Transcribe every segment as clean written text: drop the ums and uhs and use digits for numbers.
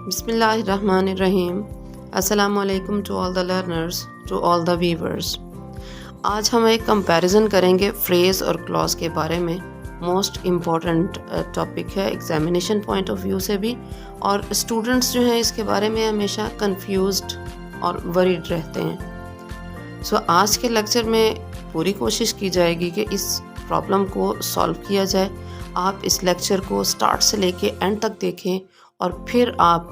बिस्मिल्लाहिर्रहमानिर्रहीम। अस्सलाम वालेकुम to all the learners, to all the viewers. आज हम एक कंपैरिजन करेंगे फ्रेज़ और क्लॉज के बारे में। मोस्ट इम्पॉर्टेंट टॉपिक है एग्जामिनेशन पॉइंट ऑफ व्यू से भी, और स्टूडेंट्स जो हैं इसके बारे में हमेशा कंफ्यूज्ड और वरीड रहते हैं। सो आज के लेक्चर में पूरी कोशिश की जाएगी कि इस प्रॉब्लम को सॉल्व किया जाए। आप इस लेक्चर को स्टार्ट से लेके एंड तक देखें और फिर आप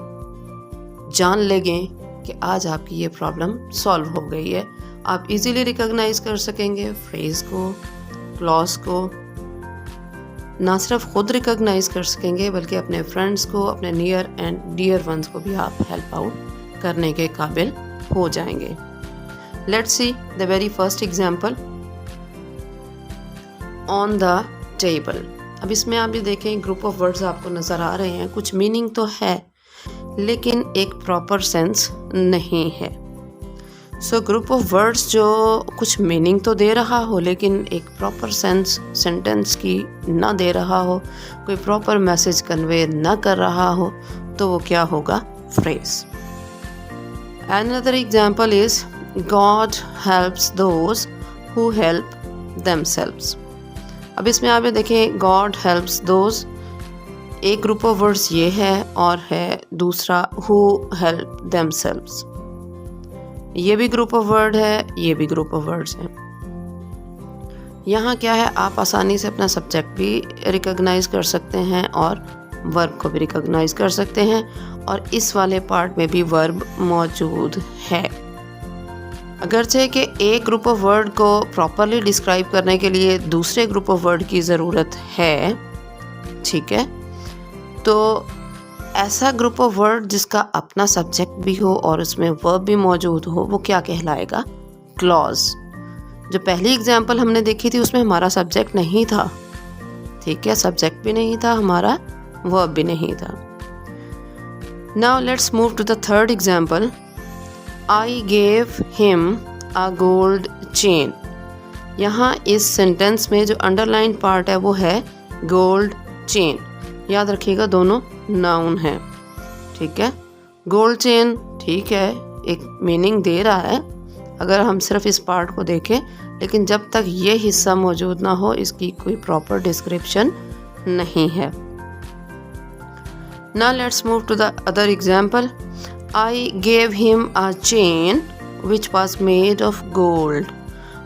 जान लेंगे कि आज आपकी ये प्रॉब्लम सॉल्व हो गई है। आप इजीली रिकॉग्नाइज कर सकेंगे फ्रेज को, क्लॉज को। ना सिर्फ खुद रिकॉग्नाइज कर सकेंगे बल्कि अपने फ्रेंड्स को, अपने नियर एंड डियर वंस को भी आप हेल्प आउट करने के काबिल हो जाएंगे। Let's see the very first example on the table. अब इसमें आप ये देखें, ग्रुप ऑफ वर्ड्स आपको नज़र आ रहे हैं। कुछ मीनिंग तो है लेकिन एक प्रॉपर सेंस नहीं है। सो ग्रुप ऑफ वर्ड्स जो कुछ मीनिंग तो दे रहा हो लेकिन एक प्रॉपर सेंस सेंटेंस की ना दे रहा हो, कोई प्रॉपर मैसेज कन्वे ना कर रहा हो, तो वो क्या होगा? Phrase. Another example is God helps those who help themselves. अब इसमें आप ये देखें, गॉड हेल्प्स दोज, एक ग्रुप ऑफ वर्ड्स ये है और है दूसरा हु हेल्प देमसेल्व्स। ये भी ग्रुप ऑफ वर्ड है, ये भी ग्रुप ऑफ वर्ड्स हैं। यहाँ क्या है, आप आसानी से अपना सब्जेक्ट भी रिकॉग्नाइज कर सकते हैं और वर्ब को भी रिकॉग्नाइज कर सकते हैं, और इस वाले पार्ट में भी वर्ब मौजूद है। अगरचे कि एक ग्रुप ऑफ वर्ड को प्रॉपरली डिस्क्राइब करने के लिए दूसरे ग्रुप ऑफ वर्ड की ज़रूरत है, ठीक है, तो ऐसा ग्रुप ऑफ वर्ड जिसका अपना सब्जेक्ट भी हो और उसमें वर्ब भी मौजूद हो, वो क्या कहलाएगा? क्लॉज। जो पहली एग्जांपल हमने देखी थी उसमें हमारा सब्जेक्ट नहीं था, ठीक है, सब्जेक्ट भी नहीं था हमारा, वर्ब भी नहीं था। Now let's move to the third example. I gave him a gold chain। यहाँ इस सेंटेंस में जो अंडरलाइन पार्ट है वो है गोल्ड चेन। याद रखिएगा दोनों नाउन है, ठीक है। गोल्ड चेन, ठीक है, एक मीनिंग दे रहा है अगर हम सिर्फ इस पार्ट को देखें, लेकिन जब तक ये हिस्सा मौजूद ना हो इसकी कोई प्रॉपर डिस्क्रिप्शन नहीं है। Now let's move to the other example। I gave him a chain which was made of gold।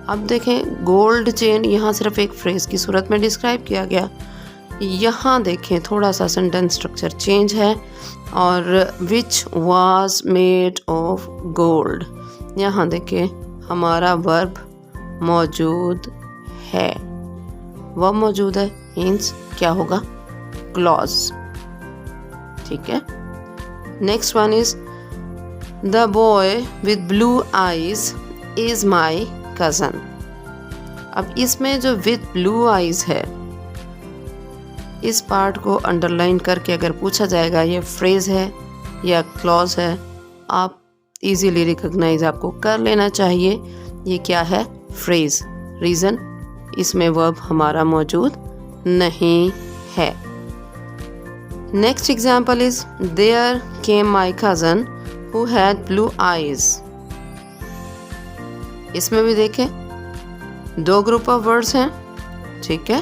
अब देखें, गोल्ड चेन यहाँ सिर्फ एक फ्रेज की सूरत में डिस्क्राइब किया गया। यहाँ देखें थोड़ा सा सेंटेंस स्ट्रक्चर चेंज है, और which was made of gold, यहाँ देखें हमारा वर्ब मौजूद है। वर्ब मौजूद है मीन्स क्या होगा? क्लॉज, ठीक है। Next one is The boy with blue eyes is my cousin। अब इसमें जो with blue eyes है, इस पार्ट को अंडरलाइन करके अगर पूछा जाएगा ये फ्रेज है या क्लॉज है, आप इजीली रिकॉग्नाइज आपको कर लेना चाहिए ये क्या है? फ्रेज। रीज़न, इसमें वर्ब हमारा मौजूद नहीं है। Next example is there came my cousin who had blue eyes। इसमें भी देखें दो ग्रुप ऑफ वर्ड्स हैं, ठीक है,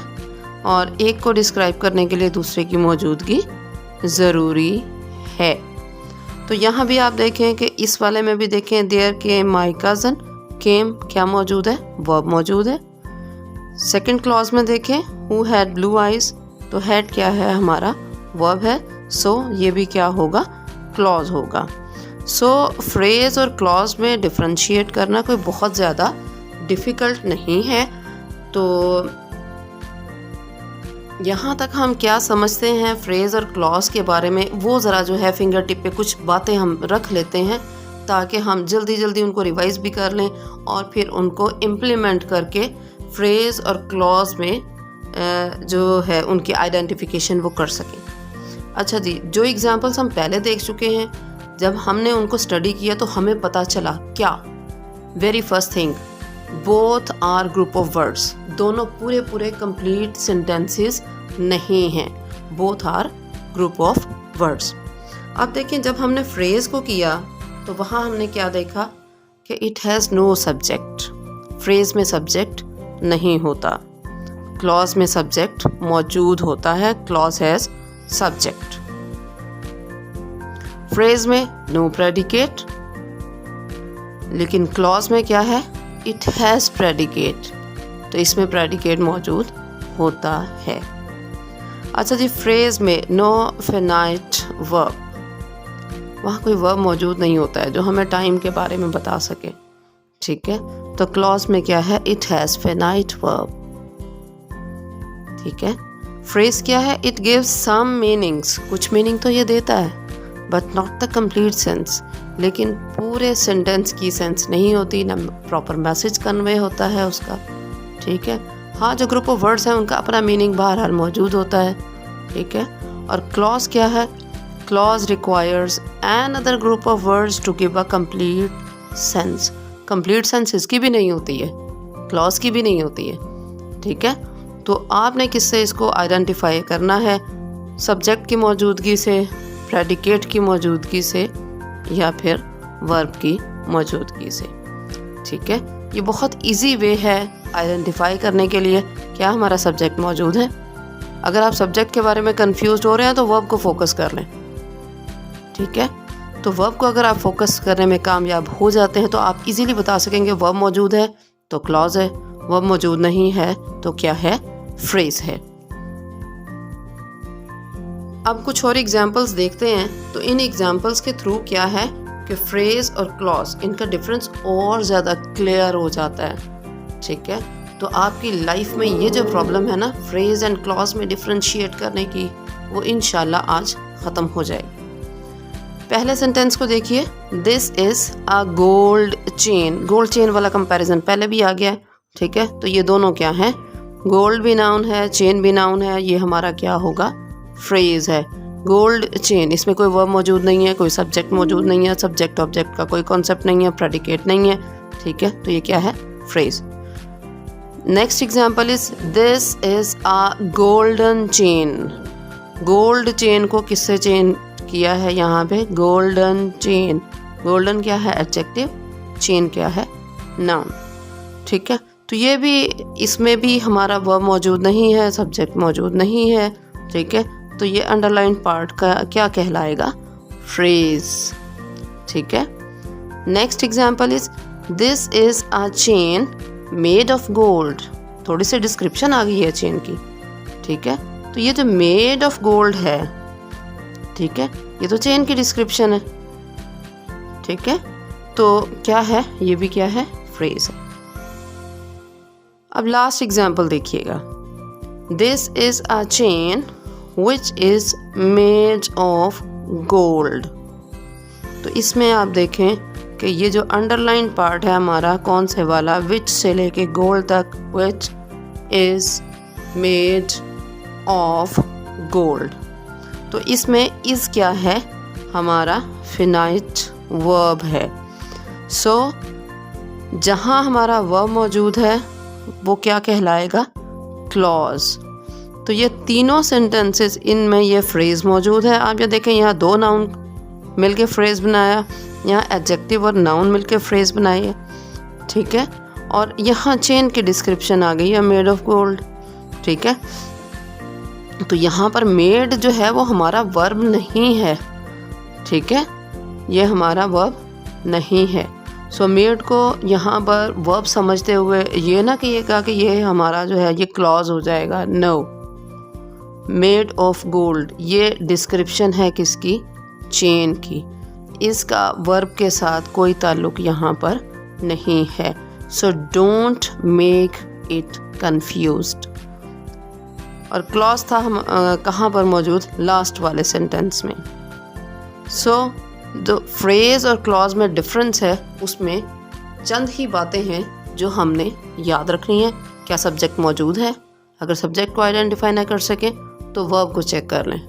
और एक को डिस्क्राइब करने के लिए दूसरे की मौजूदगी ज़रूरी है। तो यहाँ भी आप देखें कि इस वाले में भी देखें देयर केम माई cousin, केम क्या मौजूद है? वर्ब मौजूद है। सेकंड क्लॉज में देखें who had blue eyes, तो had क्या है? हमारा वर्ब है। सो ये भी क्या होगा? क्लॉज होगा। सो फ्रेज और क्लॉज में डिफरेंशिएट करना कोई बहुत ज़्यादा डिफ़िकल्ट नहीं है। तो यहाँ तक हम क्या समझते हैं फ्रेज और क्लॉज के बारे में, वो ज़रा जो है फिंगर टिप पे कुछ बातें हम रख लेते हैं ताकि हम जल्दी जल्दी उनको रिवाइज भी कर लें और फिर उनको इम्प्लीमेंट करके फ्रेज और क्लॉज में जो है उनकी आइडेंटिफिकेशन वो कर सकें। अच्छा जी, जो एग्जांपल्स हम पहले देख चुके हैं, जब हमने उनको स्टडी किया तो हमें पता चला क्या? Very first thing, both are group of words. दोनों पूरे पूरे कंप्लीट सेंटेंसेस नहीं हैं, both are group of words. अब देखें, जब हमने फ्रेज को किया तो वहाँ हमने क्या देखा कि it has no subject. Phrase में सब्जेक्ट नहीं होता, क्लॉज में सब्जेक्ट मौजूद होता है, क्लॉज हैज़ सब्जेक्ट। फ्रेज में नो प्रेडिकेट, लेकिन क्लॉज में क्या है, इट हैज़ प्रेडिकेट, तो इसमें प्रेडिकेट मौजूद होता है। अच्छा जी, फ्रेज में नो फिनाइट वर्ब, वहाँ कोई वर्ब मौजूद नहीं होता है जो हमें टाइम के बारे में बता सके, ठीक है। तो क्लॉज में क्या है, इट हैज़ फिनाइट वर्ब, ठीक है। फ्रेज क्या है, इट गिव्स सम मीनिंग्स, कुछ मीनिंग तो ये देता है, but not the complete sense, लेकिन पूरे सेंटेंस की सेंस नहीं होती, ना प्रॉपर मैसेज कन्वे होता है उसका, ठीक है। हाँ, जो ग्रुप ऑफ वर्ड्स हैं उनका अपना मीनिंग बहरहाल मौजूद होता है, ठीक है। और क्लॉज क्या है, clause requires an other group of words to give a complete sense. Complete sense इसकी भी नहीं होती है, क्लॉज की भी नहीं होती है, ठीक है। तो आपने किससे इसको आइडेंटिफाई करना है, सब्जेक्ट की मौजूदगी से, प्रेडिकेट की मौजूदगी से, या फिर वर्ब की मौजूदगी से, ठीक है। ये बहुत इजी वे है आइडेंटिफाई करने के लिए क्या हमारा सब्जेक्ट मौजूद है। अगर आप सब्जेक्ट के बारे में कंफ्यूज हो रहे हैं तो वर्ब को फोकस कर लें, ठीक है। तो वर्ब को अगर आप फोकस करने में कामयाब हो जाते हैं तो आप इजीली बता सकेंगे वर्ब मौजूद है तो क्लॉज है, वर्ब मौजूद नहीं है तो क्या है, फ्रेज है। अब कुछ और एग्जाम्पल्स देखते हैं। तो इन एग्जाम्पल्स के थ्रू क्या है कि फ्रेज और क्लॉज इनका डिफरेंस और ज़्यादा क्लियर हो जाता है, ठीक है। तो आपकी लाइफ में ये जो प्रॉब्लम है ना फ्रेज एंड क्लॉज में डिफरेंशिएट करने की, वो इंशाल्लाह आज ख़त्म हो जाएगी। पहले सेंटेंस को देखिए, this is a gold chain. Gold chain वाला कंपैरिजन पहले भी आ गया, ठीक है। तो ये दोनों क्या हैं, गोल्ड भी नाउन है, चेन भी नाउन है, ये हमारा क्या होगा, फ्रेज है। गोल्ड चेन, इसमें कोई वर्ब मौजूद नहीं है, कोई सब्जेक्ट मौजूद नहीं है, सब्जेक्ट ऑब्जेक्ट का कोई कॉन्सेप्ट नहीं है, प्रेडिकेट नहीं है, ठीक है। तो ये क्या है, phrase. Next example is this is a golden chain. Gold chain को किससे चेन किया है यहाँ पे, गोल्डन चेन। गोल्डन क्या है, एडजेक्टिव, चेन क्या है, नाउन, ठीक है। तो ये भी, इसमें भी हमारा वर्ब मौजूद नहीं है, सब्जेक्ट मौजूद नहीं है, ठीक है। तो ये अंडरलाइन पार्ट का क्या कहलाएगा, फ्रेज, ठीक है। Next example is this is a chain made of gold. थोड़ी सी डिस्क्रिप्शन आ गई है चेन की, ठीक है। तो ये जो मेड ऑफ गोल्ड है, ठीक है, ये तो चेन की डिस्क्रिप्शन है, ठीक है। तो क्या है, ये भी क्या है, फ्रेज है। अब लास्ट एग्जाम्पल देखिएगा, this is a chain which is made of gold. तो इसमें आप देखें कि ये जो अंडरलाइन पार्ट है हमारा, कौन से वाला, विच से लेके गोल्ड तक, which is made of gold. तो इसमें इस क्या है, हमारा फिनाइट वर्ब है। सो जहाँ हमारा वर्ब मौजूद है वो क्या कहलाएगा, क्लॉज। तो ये तीनों सेंटेंसेस, इनमें ये फ्रेज मौजूद है। आप ये देखें, यहाँ दो नाउन मिलके फ्रेज बनाया, यहाँ एडजेक्टिव और नाउन मिलके फ्रेज बनाई है, ठीक है। और यहाँ चेन की डिस्क्रिप्शन आ गई है, मेड ऑफ गोल्ड, ठीक है। तो यहाँ पर मेड जो है वो हमारा वर्ब नहीं है, ठीक है, ये हमारा वर्ब नहीं है। सो मेड को यहाँ पर वर्ब समझते हुए ये ना कि ये कहा कि ये हमारा जो है ये क्लॉज हो जाएगा, नो। मेड ऑफ गोल्ड ये डिस्क्रिप्शन है किसकी, चेन की, इसका वर्ब के साथ कोई ताल्लुक यहाँ पर नहीं है। So don't make it confused. और क्लॉज था हम कहाँ पर मौजूद, लास्ट वाले सेंटेंस में। सो जो फ्रेज और क्लॉज में डिफरेंस है उसमें चंद ही बातें हैं जो हमने याद रखनी है। क्या सब्जेक्ट मौजूद है, अगर सब्जेक्ट को आइडेंटिफाई ना कर सकें तो वर्ब को चेक कर लें,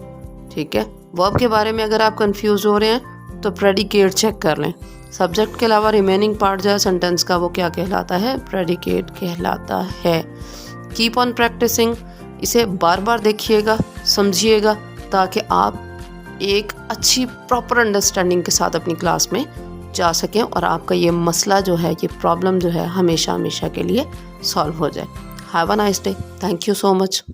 ठीक है। वर्ब के बारे में अगर आप कंफ्यूज हो रहे हैं तो प्रेडिकेट चेक कर लें। सब्जेक्ट के अलावा रिमेनिंग पार्ट जो है सेंटेंस का वो क्या कहलाता है, प्रेडिकेट कहलाता है। कीप ऑन प्रैक्टिसिंग, इसे बार बार देखिएगा, समझिएगा, ताकि आप एक अच्छी प्रॉपर अंडरस्टैंडिंग के साथ अपनी क्लास में जा सकें और आपका ये मसला जो है, ये प्रॉब्लम जो है हमेशा हमेशा के लिए सॉल्व हो जाए। Have a nice day. Thank you so much.